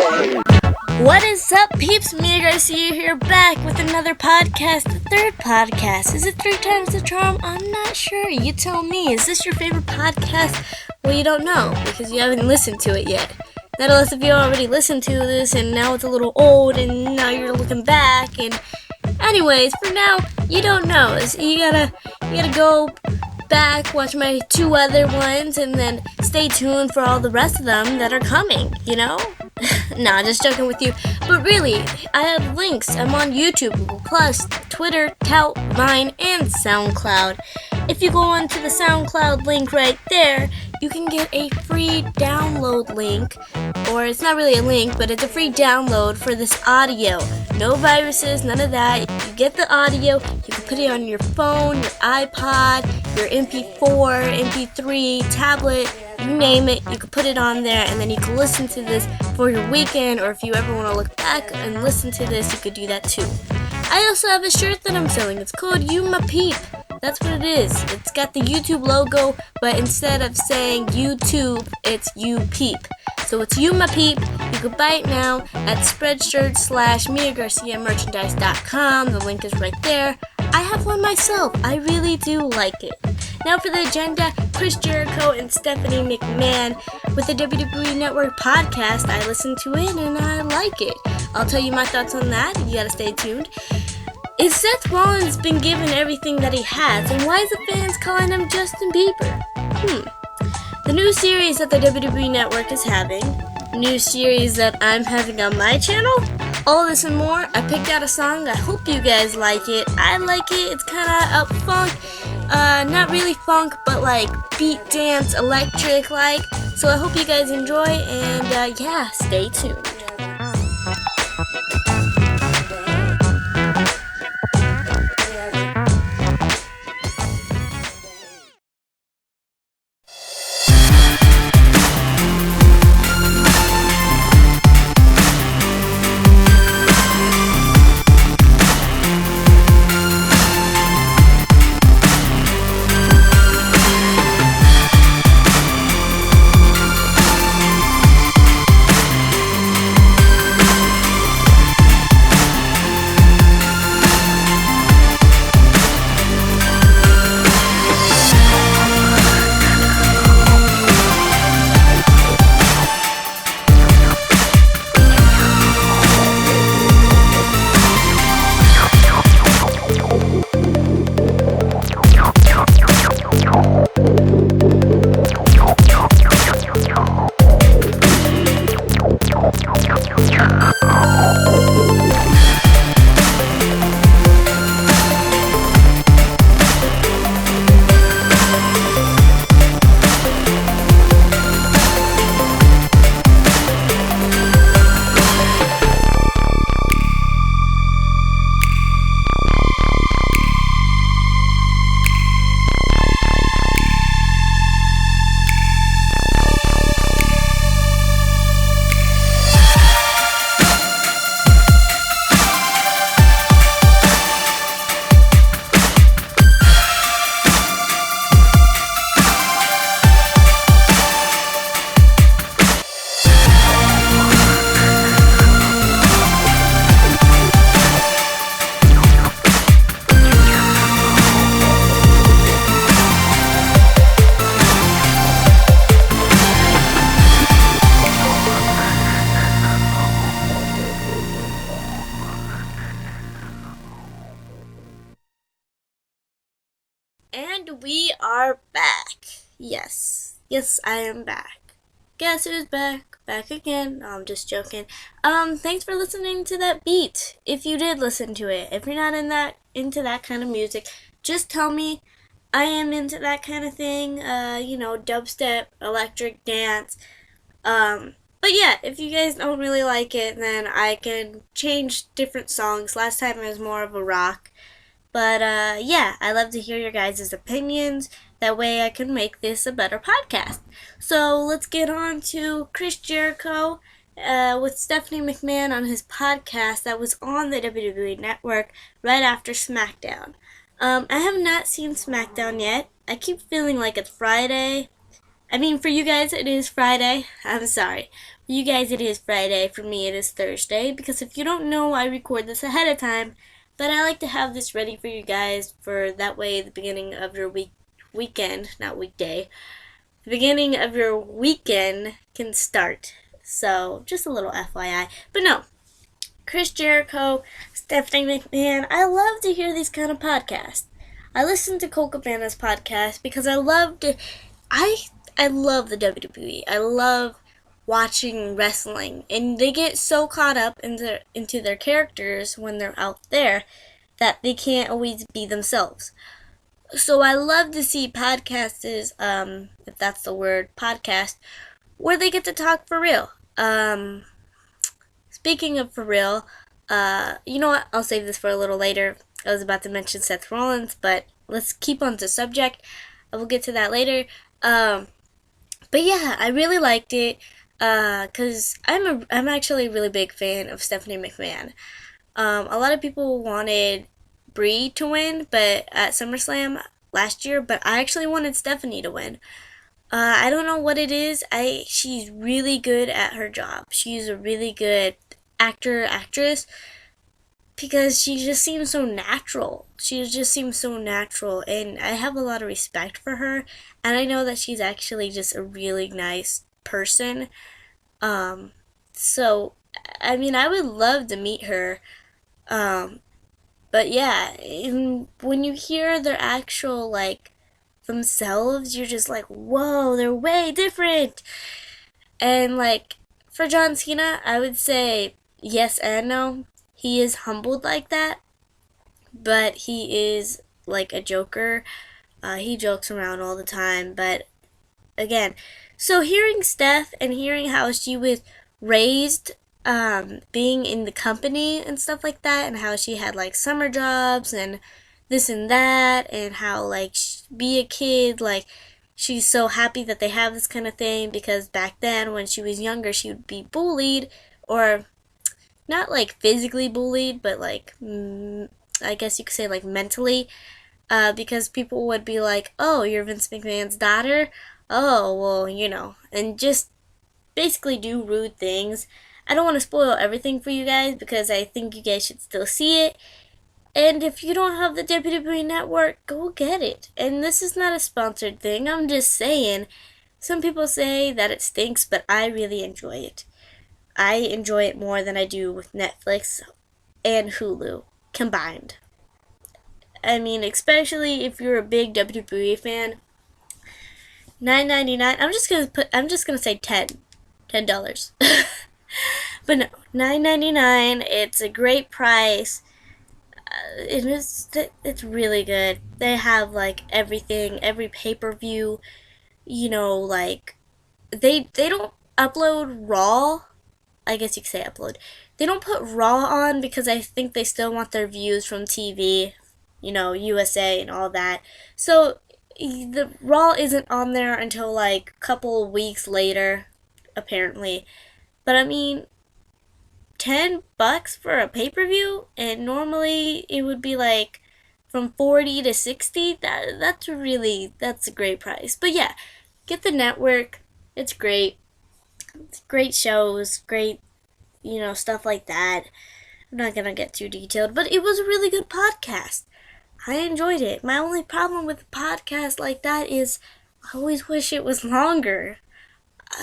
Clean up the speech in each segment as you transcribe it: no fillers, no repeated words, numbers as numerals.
What is up, peeps? Me, Garcia here, back with another podcast, the third podcast. Is it 3 times the charm? I'm not sure. You tell me. Is this your favorite podcast? Well, you don't know, because you haven't listened to it yet. Not unless if you already listened to this, and now it's a little old, and now you're looking back, and... Anyways, for now, you don't know. So you gotta go back, watch my 2 other ones, and then stay tuned for all the rest of them that are coming, you know? Nah, just joking with you. But really, I have links. I'm on YouTube, Google+, Twitter, Tout, Vine, and SoundCloud. If you go onto the SoundCloud link right there, you can get a free download link, or it's not really a link, but it's a free download for this audio. No viruses, none of that. You get the audio, you can put it on your phone, your iPod, your MP4, MP3, tablet, you name it, you can put it on there, and then you can listen to this for your weekend, or if you ever want to look back and listen to this, you could do that too. I also have a shirt that I'm selling. It's called You My Peep. That's what it is. It's got the YouTube logo, but instead of saying YouTube, it's You Peep. So it's You My Peep. You can buy it now at spreadshirt.miagarciamerchandise.com. The link is right there. I have one myself. I really do like it. Now for the agenda, Chris Jericho and Stephanie McMahon with the WWE Network podcast. I listen to it and I like it. I'll tell you my thoughts on that. You gotta stay tuned. Is Seth Rollins been given everything that he has, and why is the fans calling him Justin Bieber? The new series that the WWE Network is having, new series that I'm having on my channel, all this and more. I picked out a song. I hope you guys like it. I like it. It's kind of up funk, not really funk, but like beat dance, electric like. So I hope you guys enjoy, and yeah, stay tuned. And we are back. Yes, I am back. Guess who's back? Back again. No, I'm just joking. Thanks for listening to that beat. If you did listen to it. If you're not into that kind of music, just tell me. I am into that kind of thing. Dubstep, electric dance. But yeah, if you guys don't really like it, then I can change different songs. Last time it was more of a rock. But, yeah, I love to hear your guys' opinions. That way I can make this a better podcast. So let's get on to Chris Jericho with Stephanie McMahon on his podcast that was on the WWE Network right after SmackDown. I have not seen SmackDown yet. I keep feeling like it's Friday. I mean, for you guys, it is Friday. I'm sorry. You guys, it is Friday. For me, it is Thursday. Because if you don't know, I record this ahead of time. But I like to have this ready for you guys for that way the beginning of your weekend, not weekday, the beginning of your weekend can start. So, just a little FYI. But no, Chris Jericho, Stephanie McMahon, I love to hear these kind of podcasts. I listen to Cole Cabana's podcast because I love the WWE. I love watching wrestling, and they get so caught up into their characters when they're out there that they can't always be themselves. So I love to see podcasts, if that's the word, podcast, where they get to talk for real. Speaking of for real, you know what? I'll save this for a little later. I was about to mention Seth Rollins, but let's keep on the subject. I will get to that later. But yeah, I really liked it. Cause I'm actually a really big fan of Stephanie McMahon. A lot of people wanted Brie to win, but at SummerSlam last year, but I actually wanted Stephanie to win. I don't know what it is. She's really good at her job. She's a really good actress, because she just seems so natural. She just seems so natural, and I have a lot of respect for her, and I know that she's actually just a really nice person. So, I mean, I would love to meet her. But yeah, when you hear their actual, themselves, you're just like, whoa, they're way different. And, for John Cena, I would say yes and no. He is humbled like that, but he is like a joker. He jokes around all the time, but again, so hearing Steph and hearing how she was raised, being in the company and stuff like that, and how she had summer jobs and this and that, and how be a kid, she's so happy that they have this kind of thing, because back then when she was younger she would be bullied, or not physically bullied, but I guess you could say mentally, because people would be like, oh, you're Vince McMahon's daughter? Oh, well, and just basically do rude things. I don't want to spoil everything for you guys, because I think you guys should still see it. And if you don't have the WWE Network, go get it. And this is not a sponsored thing. I'm just saying. Some people say that it stinks, but I really enjoy it. I enjoy it more than I do with Netflix and Hulu combined. I mean, especially if you're a big WWE fan. $9.99. I'm just gonna say $10. But no, $9.99. It's a great price. It's really good. They have everything, every pay-per-view. They don't upload Raw. I guess you could say upload. They don't put Raw on because I think they still want their views from TV, USA and all that. So the Raw isn't on there until a couple weeks later, apparently. But I mean, $10 for a pay-per-view, and normally it would be from 40 to 60. That's a great price. But yeah, get the network. It's great. It's great shows, great, stuff like that. I'm not gonna get too detailed, but it was a really good podcast. I enjoyed it. My only problem with a podcast like that is I always wish it was longer.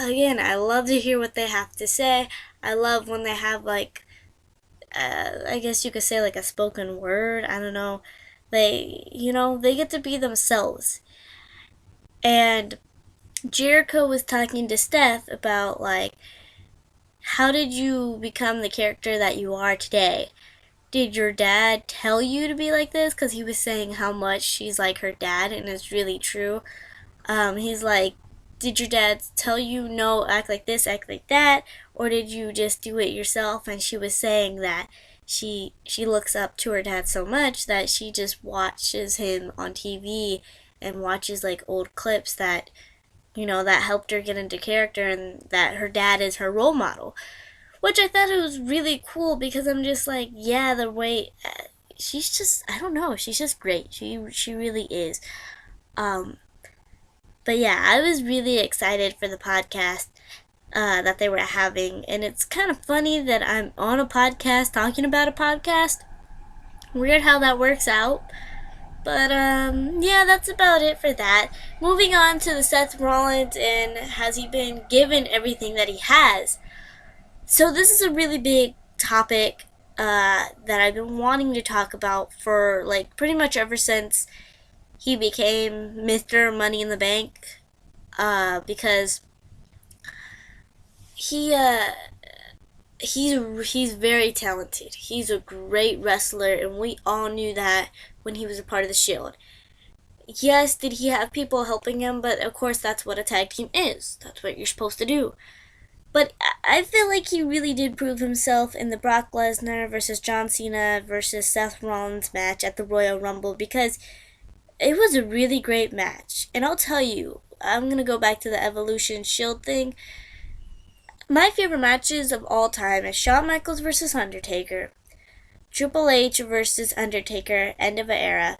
Again, I love to hear what they have to say. I love when they have I guess you could say a spoken word. I don't know. They get to be themselves. And Jericho was talking to Steph about how did you become the character that you are today? Did your dad tell you to be like this? Because he was saying how much she's like her dad, and it's really true. He's like, did your dad tell you, no, act like this, act like that? Or did you just do it yourself? And she was saying that she looks up to her dad so much that she just watches him on TV and watches old clips that, that helped her get into character, and that her dad is her role model. Which I thought it was really cool, because I'm just yeah, the way, she's just, I don't know, she's just great. She really is. But yeah, I was really excited for the podcast. that they were having. And it's kind of funny that I'm on a podcast talking about a podcast. Weird how that works out. But, yeah, that's about it for that. Moving on to the Seth Rollins, and has he been given everything that he has? So this is a really big topic that I've been wanting to talk about for, like, pretty much ever since he became Mr. Money in the Bank. Because he's very talented. He's a great wrestler, and we all knew that when he was a part of the Shield. Yes, did he have people helping him? But of course, that's what a tag team is. That's what you're supposed to do. But I feel like he really did prove himself in the Brock Lesnar versus John Cena versus Seth Rollins match at the Royal Rumble, because it was a really great match. And I'll tell you, I'm going to go back to the Evolution Shield thing. My favorite matches of all time is Shawn Michaels versus Undertaker, Triple H versus Undertaker, End of an Era,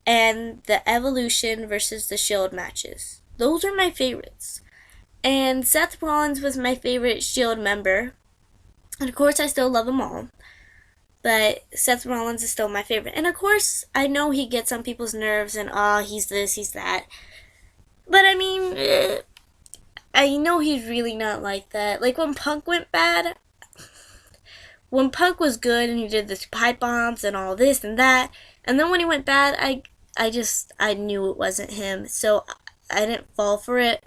and the Evolution versus the Shield matches. Those are my favorites. And Seth Rollins was my favorite Shield member. And of course, I still love them all. But Seth Rollins is still my favorite. And of course, I know he gets on people's nerves and, he's this, he's that. But I mean, I know he's really not like that. Like when Punk went bad, when Punk was good and he did the pipe bombs and all this and that, and then when he went bad, I knew it wasn't him, so I didn't fall for it.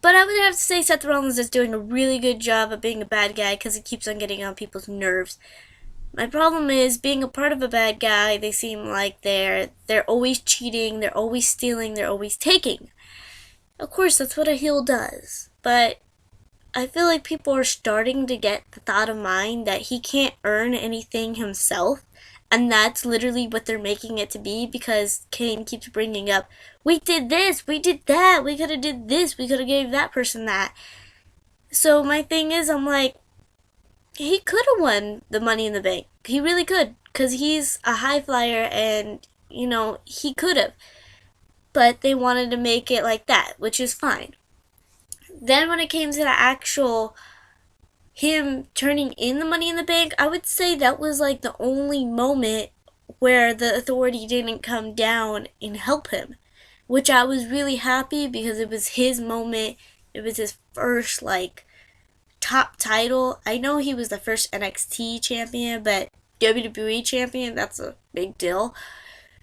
But I would have to say Seth Rollins is doing a really good job of being a bad guy because he keeps on getting on people's nerves. My problem is, being a part of a bad guy, they seem like they're always cheating, they're always stealing, they're always taking. Of course, that's what a heel does. But I feel like people are starting to get the thought of mind that he can't earn anything himself. And that's literally what they're making it to be, because Kane keeps bringing up, we did this, we did that, we could have did this, we could have gave that person that. So my thing is, I'm like, he could have won the Money in the Bank. He really could, because he's a high flyer and, he could have. But they wanted to make it like that, which is fine. Then when it came to the actual him turning in the Money in the Bank, I would say that was like the only moment where the Authority didn't come down and help him, which I was really happy because it was his moment. It was his first top title. I know he was the first NXT champion, but WWE champion, that's a big deal.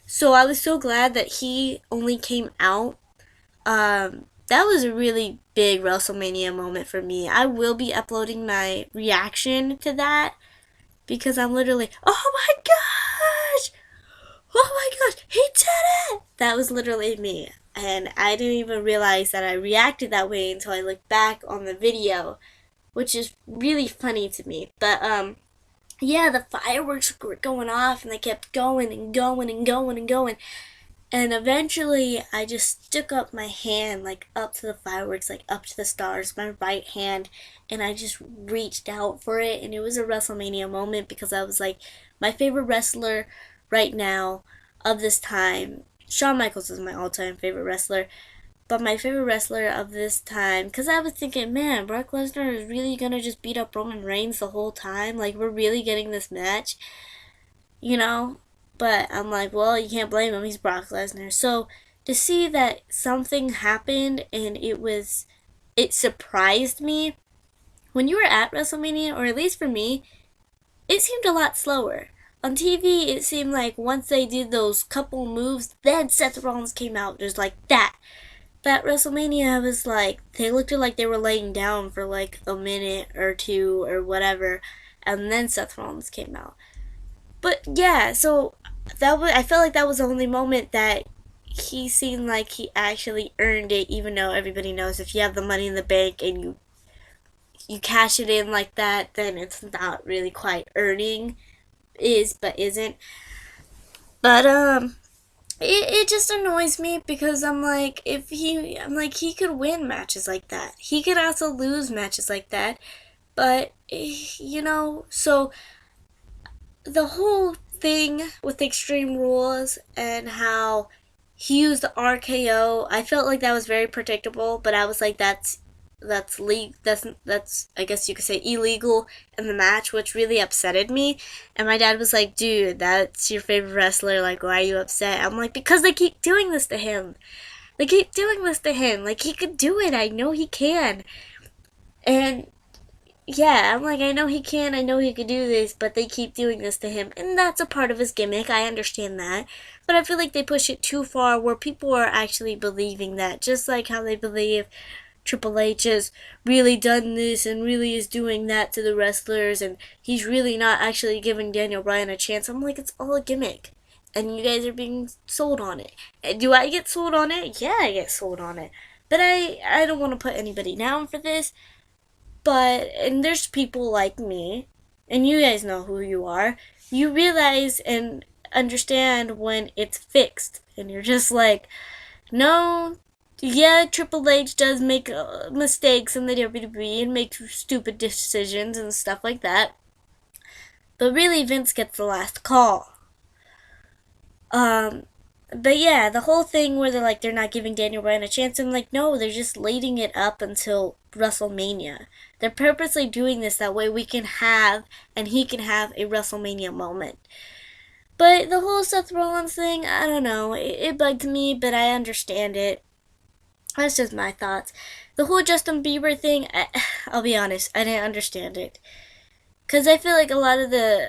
So I was so glad that he only came out. That was a really big WrestleMania moment for me. I will be uploading my reaction to that because I'm literally, oh my gosh! Oh my gosh, he did it! That was literally me. And I didn't even realize that I reacted that way until I looked back on the video, which is really funny to me. But, yeah, the fireworks were going off and they kept going and going and going and going. And eventually, I just stuck up my hand, up to the fireworks, up to the stars, my right hand, and I just reached out for it, and it was a WrestleMania moment because I was like, my favorite wrestler right now of this time, Shawn Michaels is my all-time favorite wrestler, but my favorite wrestler of this time, because I was thinking, man, Brock Lesnar is really going to just beat up Roman Reigns the whole time? We're really getting this match? But I'm like, well, you can't blame him. He's Brock Lesnar. So to see that something happened and it surprised me. When you were at WrestleMania, or at least for me, it seemed a lot slower. On TV, it seemed like once they did those couple moves, then Seth Rollins came out just like that. But at WrestleMania, I was like, they looked like they were laying down for a minute or two or whatever, and then Seth Rollins came out. But yeah, so I felt like that was the only moment that he seemed like he actually earned it, even though everybody knows if you have the Money in the Bank and you cash it in like that, then it's not really quite earning, but isn't. But it just annoys me because I'm like, he could win matches like that. He could also lose matches like that. But so the whole thing with Extreme Rules and how he used the RKO, I felt like that was very predictable, but I was like, that's that's I guess you could say illegal in the match, which really upsetted me. And my dad was like, dude, that's your favorite wrestler, like, why are you upset? I'm like, because they keep doing this to him. They keep doing this to him. Like, he could do it. I know he can. And yeah, I'm like, I know he can, I know he could do this, but they keep doing this to him. And that's a part of his gimmick, I understand that. But I feel like they push it too far where people are actually believing that. Just like how they believe Triple H has really done this and really is doing that to the wrestlers, and he's really not actually giving Daniel Bryan a chance. I'm like, it's all a gimmick. And you guys are being sold on it. And do I get sold on it? Yeah, I get sold on it. But I don't want to put anybody down for this. But, and there's people like me, and you guys know who you are. You realize and understand when it's fixed. And you're just like, no, yeah, Triple H does make mistakes in the WWE and make stupid decisions and stuff like that. But really, Vince gets the last call. But yeah, the whole thing where they're not giving Daniel Bryan a chance, I'm like, no, they're just leading it up until WrestleMania. They're purposely doing this that way we can have, and he can have a WrestleMania moment. But the whole Seth Rollins thing, I don't know, it bugged me, but I understand it. That's just my thoughts. The whole Justin Bieber thing, I'll be honest, I didn't understand it. Because I feel like a lot of the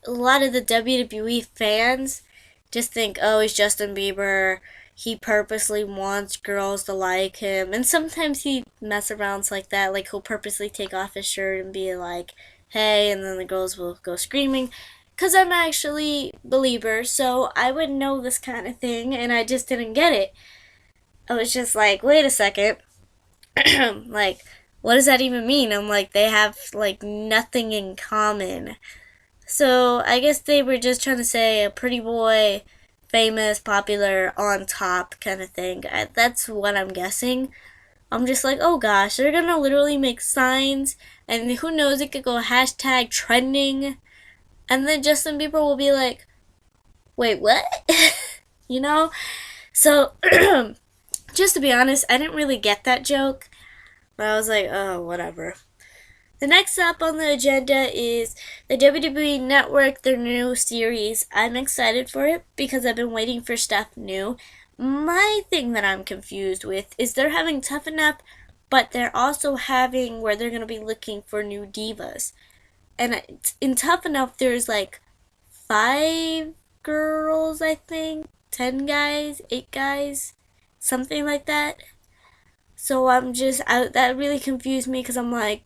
WWE fans just think, oh, he's Justin Bieber. He purposely wants girls to like him. And sometimes he mess around like that. Like, he'll purposely take off his shirt and be like, hey, and then the girls will go screaming. Because I'm actually a believer, so I would know this kind of thing, and I just didn't get it. I was just like, wait a second. Like, what does that even mean? I'm like, they have, like, nothing in common. So I guess they were just trying to say a pretty boy, famous, popular, on top kind of thing. That's what I'm guessing. I'm just like, oh gosh, they're gonna literally make signs, and who knows, it could go hashtag trending, and then Justin Bieber will be like, wait, what? You know? So, just to be honest, I didn't really get that joke, but I was like, oh, whatever. The next up on the agenda is the WWE Network, their new series. I'm excited for it because I've been waiting for stuff new. My thing that I'm confused with is they're having Tough Enough, but they're also having where they're going to be looking for new divas. And in Tough Enough, there's like 5 girls, I think, 10 guys, 8 guys, something like that. So that really confused me because I'm like,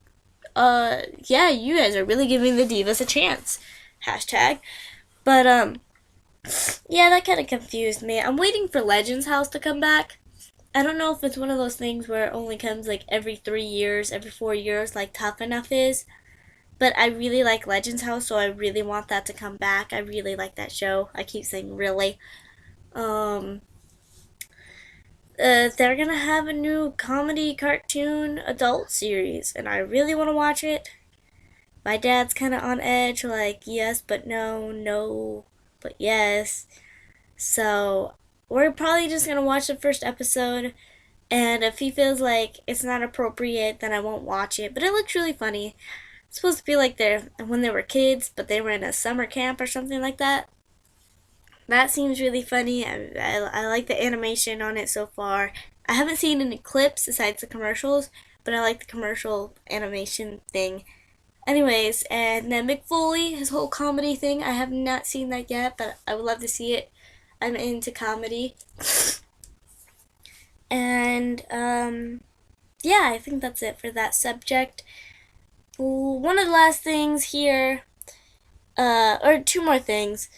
yeah, you guys are really giving the divas a chance. Hashtag. But, yeah, that kind of confused me. I'm waiting for Legends House to come back. I don't know if it's one of those things where it only comes, like, every 3 years, every 4 years, like Tough Enough is. But I really like Legends House, so I really want that to come back. I really like that show. I keep saying really. They're gonna have a new comedy cartoon adult series, and I really want to watch it. My dad's kind of on edge, like, yes, but no, no, but yes. So, we're probably just gonna watch the first episode, and if he feels like it's not appropriate, then I won't watch it. But it looks really funny. It's supposed to be like when they were kids, but they were in a summer camp or something like that. That seems really funny. I like the animation on it so far. I haven't seen any clips besides the commercials, but I like the commercial animation thing. Anyways, and then Mick Foley, his whole comedy thing, I have not seen that yet, but I would love to see it. I'm into comedy. And, yeah, I think that's it for that subject. One of the last things here, or 2 more things.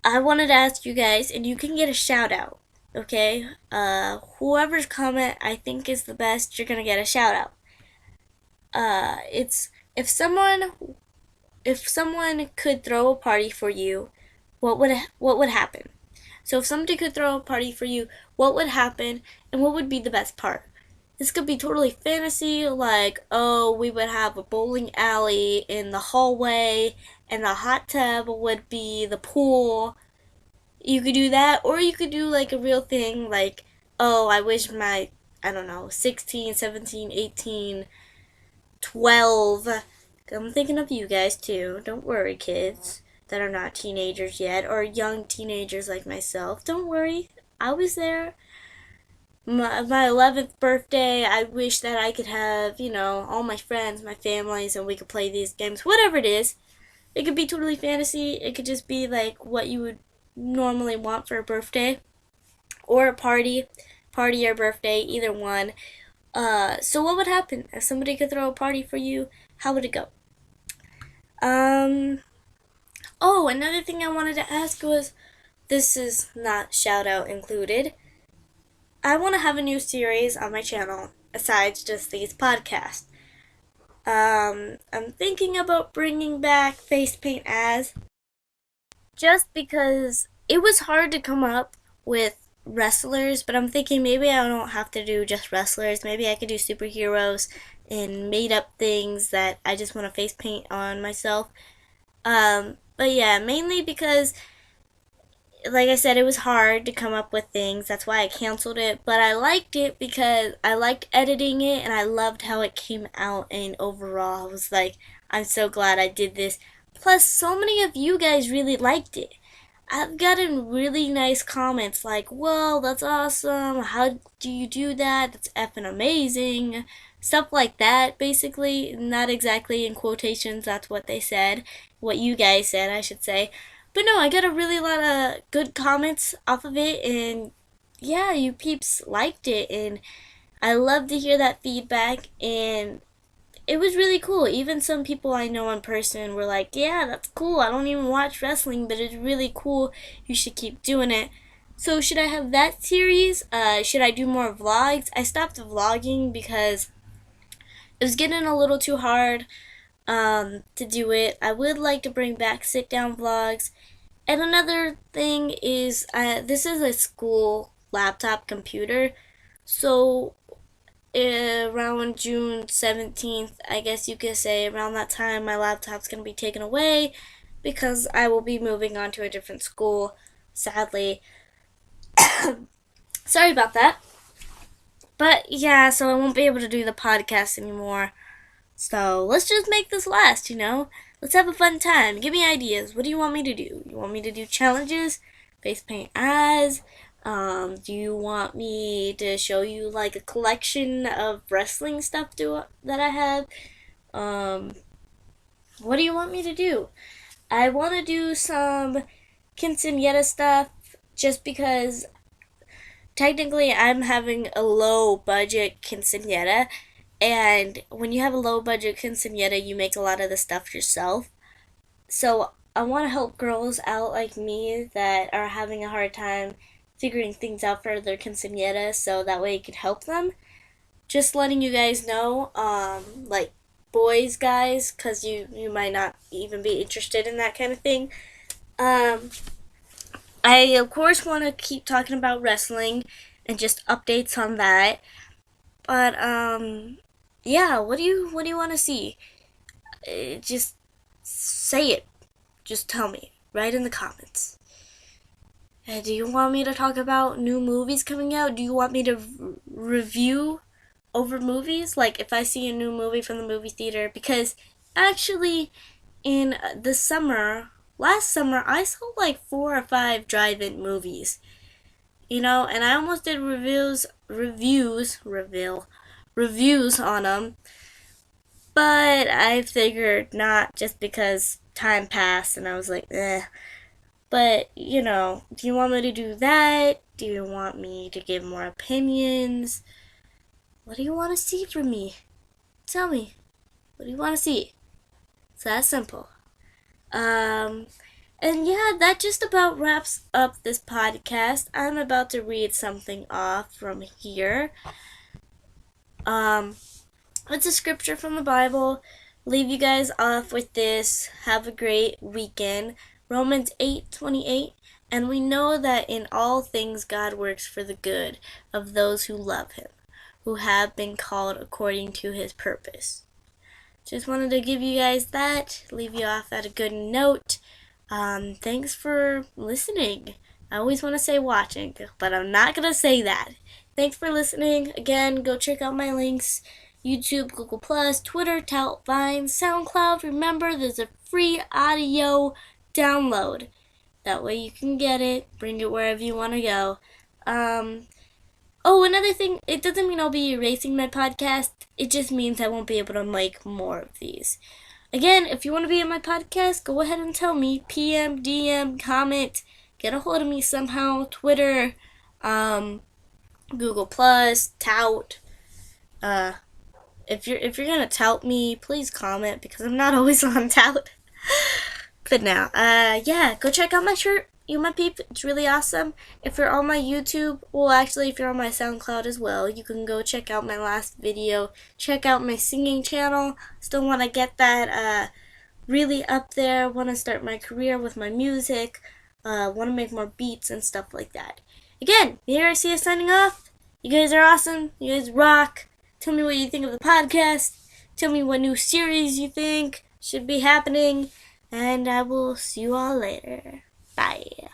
I wanted to ask you guys, and you can get a shout out, okay? Whoever's comment I think is the best, you're gonna get a shout out. It's if someone could throw a party for you, what would happen? So if somebody could throw a party for you, what would happen, and what would be the best part? This could be totally fantasy, like, oh, we would have a bowling alley in the hallway, and the hot tub would be the pool. You could do that, or you could do like a real thing, like, oh, I wish my I don't know, 16, 17, 18, 12. I'm thinking of you guys too. Don't worry, kids that are not teenagers yet, or young teenagers like myself. Don't worry. I was there. My 11th birthday, I wish that I could have, all my friends, my families, and we could play these games. Whatever it is. It could be totally fantasy. It could just be like what you would normally want for a birthday. Or a party. Party or birthday, either one. So what would happen if somebody could throw a party for you? How would it go? Oh, another thing I wanted to ask was, this is not shout out included. I want to have a new series on my channel besides just these podcasts. I'm thinking about bringing back face paint as, just because it was hard to come up with wrestlers, but I'm thinking maybe I don't have to do just wrestlers. Maybe I could do superheroes and made up things that I just want to face paint on myself. But yeah, mainly because, like I said, it was hard to come up with things. That's why I canceled it. But I liked it because I liked editing it and I loved how it came out. And overall, I was like, I'm so glad I did this. Plus, so many of you guys really liked it. I've gotten really nice comments like, "Whoa, that's awesome. How do you do that? That's effing amazing." Stuff like that, basically. Not exactly in quotations, that's what they said. What you guys said, I should say. But no, I got a really lot of good comments off of it, and yeah, you peeps liked it, and I love to hear that feedback, and it was really cool. Even some people I know in person were like, yeah, that's cool. I don't even watch wrestling, but it's really cool. You should keep doing it. So should I have that series? Should I do more vlogs? I stopped vlogging because it was getting a little too hard to do it. I would like to bring back sit down vlogs. And another thing is, this is a school laptop computer. So around June 17th, I guess you could say, around that time, my laptop's going to be taken away because I will be moving on to a different school, sadly. Sorry about that. But yeah, so I won't be able to do the podcast anymore. So let's just make this last, Let's have a fun time. Give me ideas. What do you want me to do? You want me to do challenges? Face paint eyes? Do you want me to show you like a collection of wrestling stuff that I have? What do you want me to do? I want to do some quinceañera stuff just because technically I'm having a low budget quinceañera, and when you have a low budget quinceañera, you make a lot of the stuff yourself. So I want to help girls out like me that are having a hard time figuring things out for their quinceañera, so that way it could help them. Just letting you guys know, like boys, guys, because you might not even be interested in that kind of thing. I of course want to keep talking about wrestling and just updates on that. But yeah, what do you want to see? Just say it. Just tell me right in the comments. Do you want me to talk about new movies coming out? Do you want me to review over movies? Like if I see a new movie from the movie theater? Because actually in the summer, last summer, I saw like 4 or 5 drive-in movies. And I almost did reviews on them. But I figured not, just because time passed and I was like, eh. But, do you want me to do that? Do you want me to give more opinions? What do you want to see from me? Tell me. What do you want to see? It's that simple. And yeah, that just about wraps up this podcast. I'm about to read something off from here. It's a scripture from the Bible. Leave you guys off with this. Have a great weekend. Romans 8:28, and we know that in all things God works for the good of those who love him, who have been called according to his purpose. Just wanted to give you guys that, leave you off at a good note. Thanks for listening. I always want to say watching, but I'm not going to say that. thanks for listening. Again, go check out my links. YouTube, Google+, Twitter, Tout, Vine, SoundCloud. Remember, there's a free audio download. That way you can get it, bring it wherever you want to go. Another thing, it doesn't mean I'll be erasing my podcast. It just means I won't be able to make more of these. Again, if you want to be on my podcast, go ahead and tell me. PM, DM, comment, get a hold of me somehow. Twitter, Google+, Tout. If you're gonna tout me, please comment because I'm not always on Tout. But now, go check out my shirt. You my peep, it's really awesome. If you're on my YouTube, if you're on my SoundCloud as well, you can go check out my last video. Check out my singing channel. Still want to get that really up there. Want to start my career with my music. Want to make more beats and stuff like that. Again, here I see you signing off. You guys are awesome. You guys rock. Tell me what you think of the podcast. Tell me what new series you think should be happening. And I will see you all later. Bye.